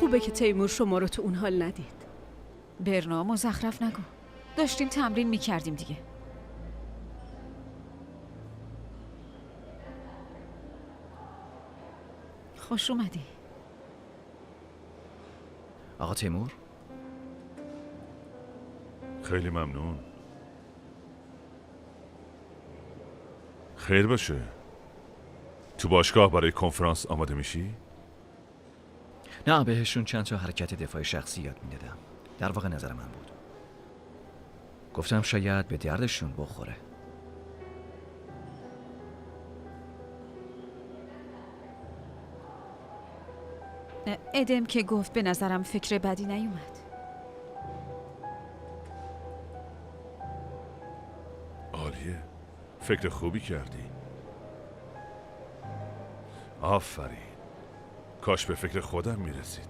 خوبه که تیمور شما رو تو اون حال ندید. برنا مزخرف نگو. داشتیم تمرین میکردیم دیگه. خوش اومدی. آقا تیمور؟ خیلی ممنون. خیر باشه. تو باشگاه برای کنفرانس آماده میشی؟ نه، بهشون چند تا حرکت دفاعی شخصی یاد میدادم. در واقع نظر من بود. گفتم شاید به دردشون بخوره. ادم که گفت به نظرم فکر بدی نیومد. عالیه. فکر خوبی کردی. آفرین. کاش به فکر خودم میرسید.